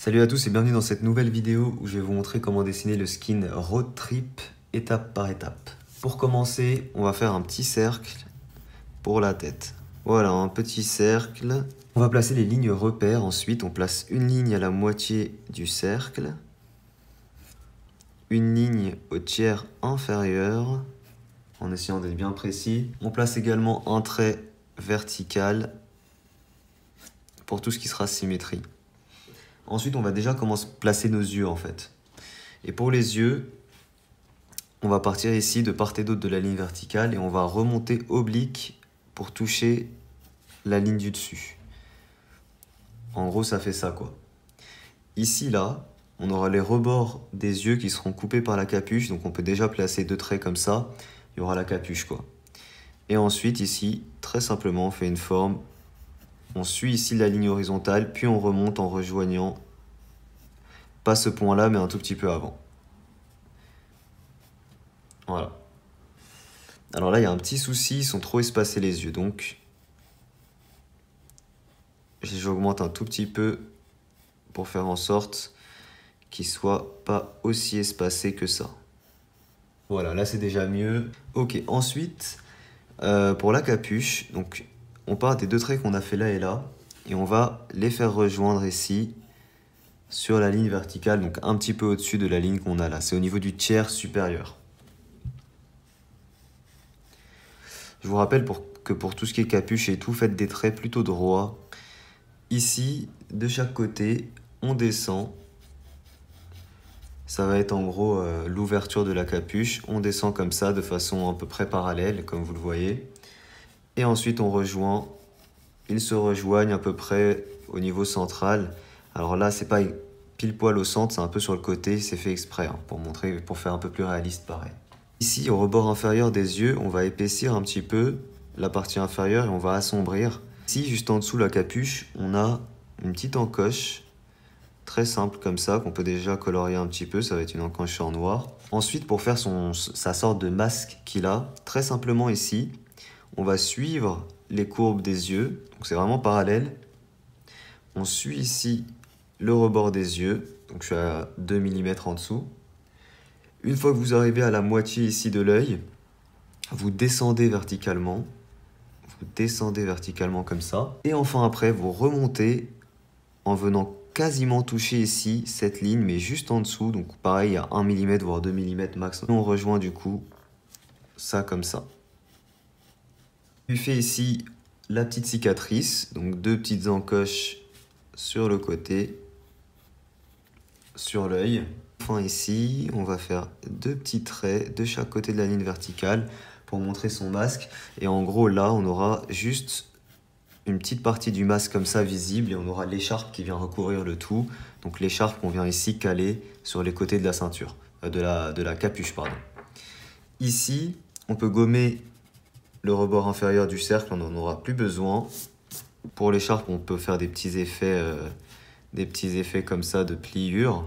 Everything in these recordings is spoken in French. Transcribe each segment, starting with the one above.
Salut à tous et bienvenue dans cette nouvelle vidéo où je vais vous montrer comment dessiner le skin Road Trip étape par étape. Pour commencer, on va faire un petit cercle pour la tête. Voilà, un petit cercle. On va placer les lignes repères. Ensuite, on place une ligne à la moitié du cercle, une ligne au tiers inférieur, en essayant d'être bien précis. On place également un trait vertical pour tout ce qui sera symétrie. Ensuite, on va déjà commencer à placer nos yeux en fait. Et pour les yeux, on va partir ici de part et d'autre de la ligne verticale et on va remonter oblique pour toucher la ligne du dessus. En gros, ça fait ça quoi. Ici, là, on aura les rebords des yeux qui seront coupés par la capuche. Donc on peut déjà placer deux traits comme ça. Il y aura la capuche quoi. Et ensuite, ici, très simplement, on fait une forme. On suit ici la ligne horizontale, puis on remonte en rejoignant, pas ce point-là, mais un tout petit peu avant. Voilà. Alors là, il y a un petit souci, ils sont trop espacés les yeux, donc j'augmente un tout petit peu pour faire en sorte qu'ils soient pas aussi espacés que ça. Voilà, là c'est déjà mieux. Ok, ensuite, pour la capuche, donc on part des deux traits qu'on a fait là et là, et on va les faire rejoindre ici, sur la ligne verticale, donc un petit peu au-dessus de la ligne qu'on a là. C'est au niveau du tiers supérieur. Je vous rappelle que pour tout ce qui est capuche et tout, faites des traits plutôt droits. Ici, de chaque côté, on descend. Ça va être en gros l'ouverture de la capuche. On descend comme ça de façon à peu près parallèle, comme vous le voyez. Et ensuite, on rejoint. Ils se rejoignent à peu près au niveau central. Alors là, c'est pas pile poil au centre, c'est un peu sur le côté. C'est fait exprès hein, pour faire un peu plus réaliste pareil. Ici, au rebord inférieur des yeux, on va épaissir un petit peu la partie inférieure et on va assombrir. Ici, juste en dessous de la capuche, on a une petite encoche, très simple comme ça, qu'on peut déjà colorier un petit peu, ça va être une encoche en noir. Ensuite, pour faire sa sorte de masque qu'il a, très simplement ici, on va suivre les courbes des yeux, donc c'est vraiment parallèle. On suit ici le rebord des yeux, donc je suis à 2 mm en dessous. Une fois que vous arrivez à la moitié ici de l'œil, vous descendez verticalement. Vous descendez verticalement comme ça. Et enfin après, vous remontez en venant quasiment toucher ici cette ligne, mais juste en dessous. Donc pareil, à 1 mm, voire 2 mm max. On rejoint du coup ça comme ça. Je fais ici la petite cicatrice. Donc deux petites encoches sur le côté, sur l'œil. Enfin ici, on va faire deux petits traits de chaque côté de la ligne verticale pour montrer son masque. Et en gros, là, on aura juste une petite partie du masque comme ça visible et on aura l'écharpe qui vient recouvrir le tout. Donc l'écharpe qu'on vient ici caler sur les côtés de la ceinture, de la capuche, pardon. Ici, on peut gommer le rebord inférieur du cercle, on n'en aura plus besoin. Pour l'écharpe, on peut faire des petits effets comme ça de pliure.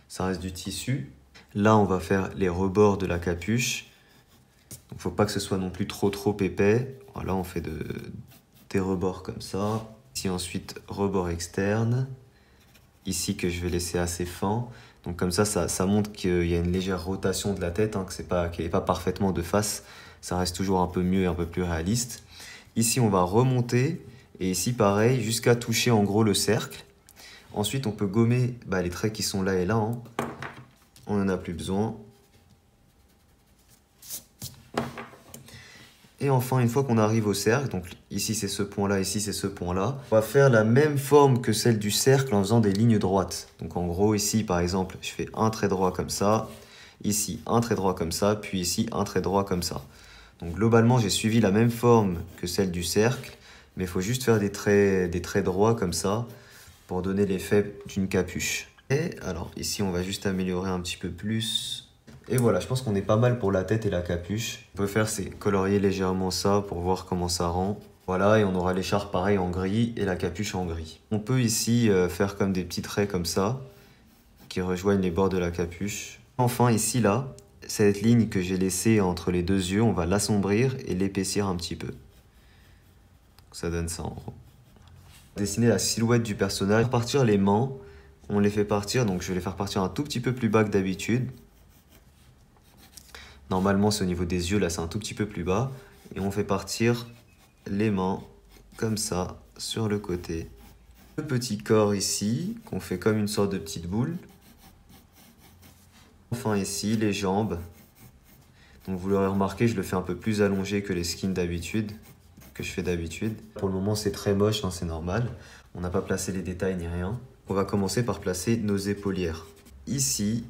Ça reste du tissu. Là, on va faire les rebords de la capuche. Donc, faut pas que ce soit non plus trop épais. Voilà, on fait des rebords comme ça. Ici, ensuite, rebord externe. Ici, que je vais laisser assez fin. Donc, comme ça montre qu'il y a une légère rotation de la tête, hein, qu'elle n'est pas parfaitement de face. Ça reste toujours un peu mieux et un peu plus réaliste. Ici, on va remonter. Et ici, pareil, jusqu'à toucher en gros le cercle. Ensuite, on peut gommer les traits qui sont là et là. Hein. On n'en a plus besoin. Et enfin, une fois qu'on arrive au cercle, donc ici c'est ce point-là, ici c'est ce point-là, on va faire la même forme que celle du cercle en faisant des lignes droites. Donc en gros, ici par exemple, je fais un trait droit comme ça, ici un trait droit comme ça, puis ici un trait droit comme ça. Donc globalement, j'ai suivi la même forme que celle du cercle, mais il faut juste faire des traits droits comme ça pour donner l'effet d'une capuche. Et alors ici, on va juste améliorer un petit peu plus. Et voilà, je pense qu'on est pas mal pour la tête et la capuche. On peut faire, c'est colorier légèrement ça pour voir comment ça rend. Voilà, et on aura l'écharpe pareil en gris et la capuche en gris. On peut ici faire comme des petits traits comme ça, qui rejoignent les bords de la capuche. Enfin, ici, là, cette ligne que j'ai laissée entre les deux yeux, on va l'assombrir et l'épaissir un petit peu. Ça donne ça en gros. Dessiner la silhouette du personnage. Pour partir les mains, on les fait partir, donc je vais les faire partir un tout petit peu plus bas que d'habitude. Normalement c'est au niveau des yeux, là c'est un tout petit peu plus bas. Et on fait partir les mains comme ça sur le côté. Le petit corps ici, qu'on fait comme une sorte de petite boule. Enfin ici, les jambes. Donc vous l'aurez remarqué, je le fais un peu plus allongé que les skins d'habitude, que je fais d'habitude. Pour le moment c'est très moche, hein, c'est normal. On n'a pas placé les détails ni rien. On va commencer par placer nos épaulières. Ici,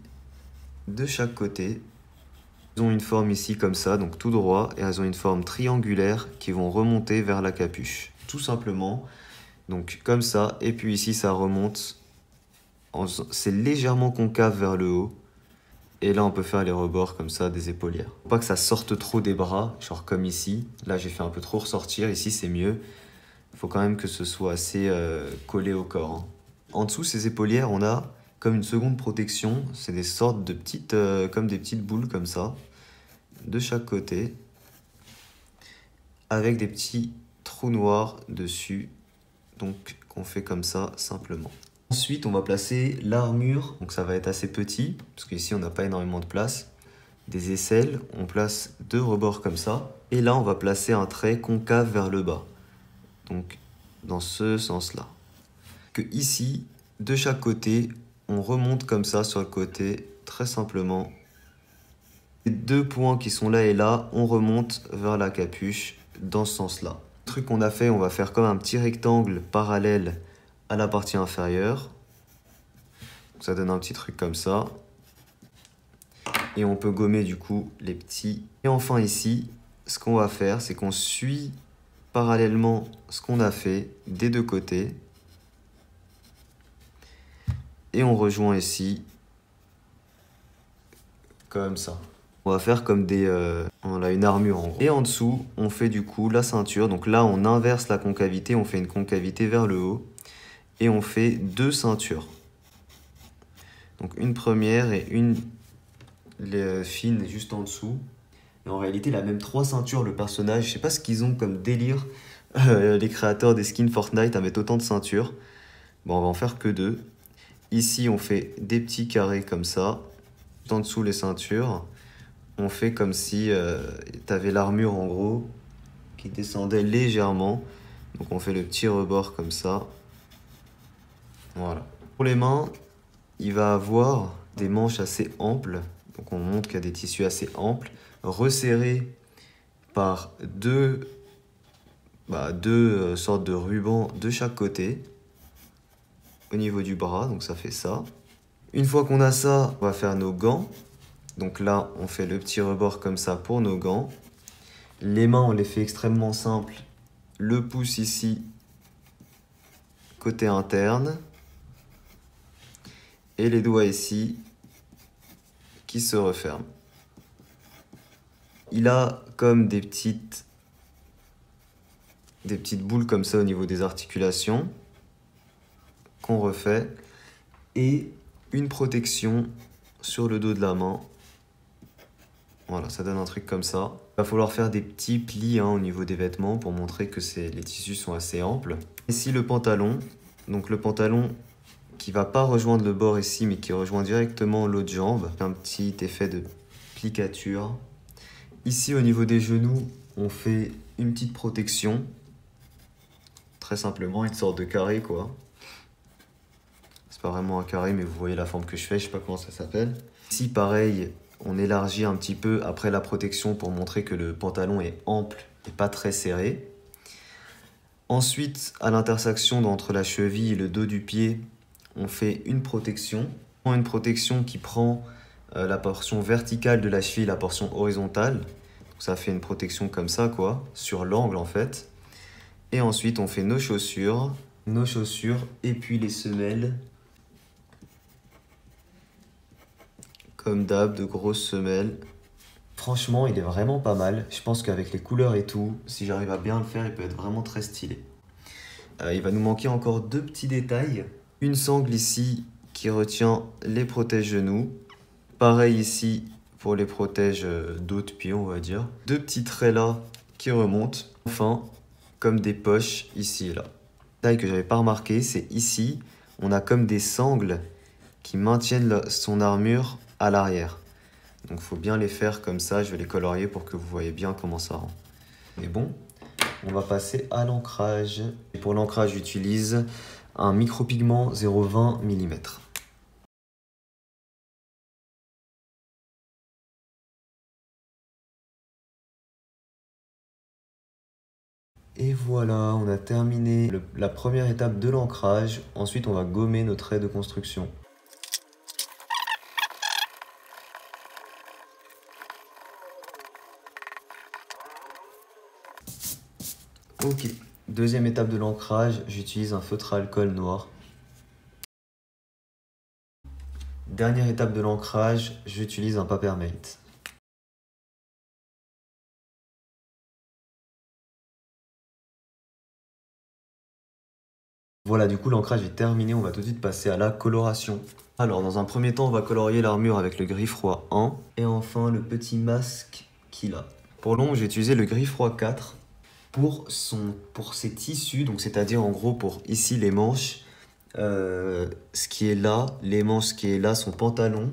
de chaque côté, elles ont une forme ici comme ça, donc tout droit, et elles ont une forme triangulaire qui vont remonter vers la capuche. Tout simplement, donc comme ça, et puis ici ça remonte, c'est légèrement concave vers le haut. Et là on peut faire les rebords comme ça des épaulières. Faut pas que ça sorte trop des bras, genre comme ici. Là j'ai fait un peu trop ressortir, ici c'est mieux. Il faut quand même que ce soit assez collé au corps, hein. En dessous ces épaulières, on a comme une seconde protection. C'est des sortes de petites, comme des petites boules comme ça, de chaque côté, avec des petits trous noirs dessus. Donc qu'on fait comme ça simplement. Ensuite, on va placer l'armure, donc ça va être assez petit, parce qu'ici on n'a pas énormément de place. Des aisselles, on place 2 rebords comme ça. Et là, on va placer un trait concave vers le bas. Donc, dans ce sens-là. Que ici, de chaque côté, on remonte comme ça sur le côté, très simplement. Les 2 points qui sont là et là, on remonte vers la capuche, dans ce sens-là. Le truc qu'on a fait, on va faire comme un petit rectangle parallèle à la partie inférieure. Ça donne un petit truc comme ça. Et on peut gommer du coup les petits. Et enfin ici, ce qu'on va faire, c'est qu'on suit parallèlement ce qu'on a fait des 2 côtés. Et on rejoint ici, comme ça. On va faire comme des... on a une armure en gros. Et en dessous, on fait du coup la ceinture. Donc là, on inverse la concavité, on fait une concavité vers le haut. Et on fait 2 ceintures. Donc une première et une fine juste en dessous. Et en réalité, il a même 3 ceintures, le personnage. Je sais pas ce qu'ils ont comme délire, les créateurs des skins Fortnite, à mettre autant de ceintures. Bon, on va en faire que 2. Ici, on fait des petits carrés comme ça. En dessous, les ceintures. On fait comme si tu avais l'armure, en gros, qui descendait légèrement. Donc on fait le petit rebord comme ça. Voilà. Pour les mains, il va avoir des manches assez amples. Donc on montre qu'il y a des tissus assez amples, resserrés par deux sortes de rubans de chaque côté, au niveau du bras, donc ça fait ça. Une fois qu'on a ça, on va faire nos gants. Donc là, on fait le petit rebord comme ça pour nos gants. Les mains, on les fait extrêmement simples. Le pouce ici, côté interne. Et les doigts ici, qui se referment. Il a comme des petites boules comme ça au niveau des articulations qu'on refait et une protection sur le dos de la main. Voilà, ça donne un truc comme ça. Il va falloir faire des petits plis au niveau des vêtements pour montrer que les tissus sont assez amples. Ici le pantalon, donc le pantalon qui va pas rejoindre le bord ici mais qui rejoint directement l'autre jambe. Un petit effet de plicature. Ici au niveau des genoux, on fait une petite protection. Très simplement, une sorte de carré quoi. C'est pas vraiment un carré mais vous voyez la forme que je fais, je sais pas comment ça s'appelle. Ici pareil, on élargit un petit peu après la protection pour montrer que le pantalon est ample et pas très serré. Ensuite, à l'intersection entre la cheville et le dos du pied, on fait une protection. Une protection qui prend la portion verticale de la cheville, la portion horizontale. Donc ça fait une protection comme ça quoi, sur l'angle en fait. Et ensuite, on fait nos chaussures et puis les semelles. Comme d'hab, de grosses semelles. Franchement, il est vraiment pas mal. Je pense qu'avec les couleurs et tout, si j'arrive à bien le faire, il peut être vraiment très stylé. Il va nous manquer encore 2 petits détails. Une sangle ici qui retient les protège-genoux. Pareil ici pour les protèges dos de pied, on va dire. 2 petits traits là qui remontent. Enfin, comme des poches ici et là. Détail que j'avais pas remarqué, c'est ici, on a comme des sangles qui maintiennent son armure à l'arrière. Donc il faut bien les faire comme ça, je vais les colorier pour que vous voyez bien comment ça rend. Mais bon, on va passer à l'ancrage. Et pour l'ancrage, j'utilise un micropigment 0,20 mm. Et voilà, on a terminé la première étape de l'ancrage. Ensuite, on va gommer nos traits de construction. Ok, deuxième étape de l'ancrage, j'utilise un feutre à alcool noir. Dernière étape de l'ancrage, j'utilise un Papermate. Voilà, du coup l'ancrage est terminé, on va tout de suite passer à la coloration. Alors dans un premier temps, on va colorier l'armure avec le gris froid 1 et enfin le petit masque qu'il a. Pour l'ombre, j'ai utilisé le gris froid 4 pour ses tissus, donc c'est-à-dire en gros pour ici les manches, ce qui est là, les manches, ce qui est là, son pantalon.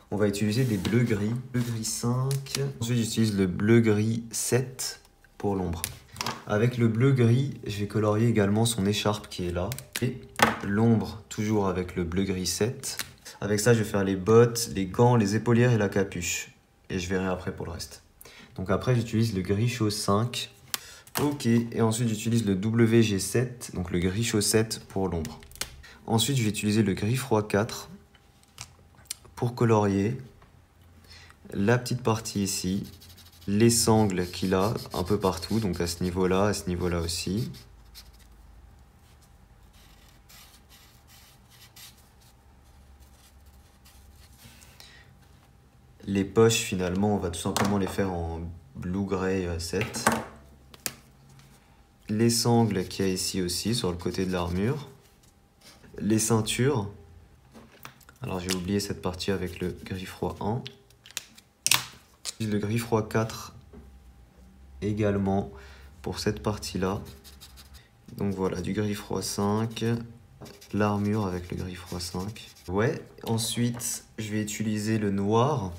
On va utiliser des bleus-gris, bleu-gris 5. Ensuite, j'utilise le bleu-gris 7 pour l'ombre. Avec le bleu-gris, je vais colorier également son écharpe qui est là. Et l'ombre, toujours avec le bleu-gris 7. Avec ça, je vais faire les bottes, les gants, les épaulières et la capuche. Et je verrai après pour le reste. Donc après, j'utilise le gris chaud 5. Ok, et ensuite j'utilise le WG7, donc le gris chaud 7 pour l'ombre. Ensuite, je vais utiliser le gris froid 4 pour colorier la petite partie ici, les sangles qu'il a un peu partout, donc à ce niveau-là aussi. Les poches, finalement, on va tout simplement les faire en Blue Gray 7. Les sangles qu'il y a ici aussi, sur le côté de l'armure. Les ceintures. Alors j'ai oublié cette partie avec le gris froid 1. Le gris froid 4 également pour cette partie-là. Donc voilà, du gris froid 5, l'armure avec le gris froid 5. Ouais, ensuite je vais utiliser le noir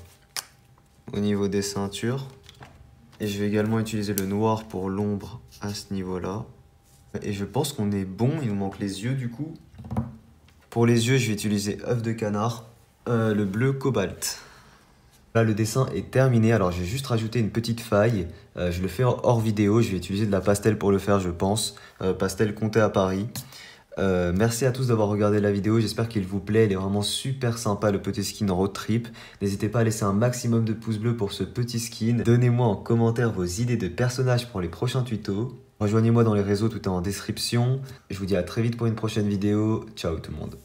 au niveau des ceintures. Et je vais également utiliser le noir pour l'ombre à ce niveau-là. Et je pense qu'on est bon, il nous manque les yeux du coup. Pour les yeux, je vais utiliser œuf de canard, le bleu cobalt. Là, le dessin est terminé, alors j'ai juste rajouté une petite faille. Je le fais hors vidéo, je vais utiliser de la pastel pour le faire, je pense. Pastel Comté à Paris. Merci à tous d'avoir regardé la vidéo, j'espère qu'il vous plaît, elle est vraiment super sympa le petit skin road trip. N'hésitez pas à laisser un maximum de pouces bleus pour ce petit skin. Donnez-moi en commentaire vos idées de personnages pour les prochains tutos. Rejoignez-moi dans les réseaux, tout est en description. Je vous dis à très vite pour une prochaine vidéo. Ciao tout le monde.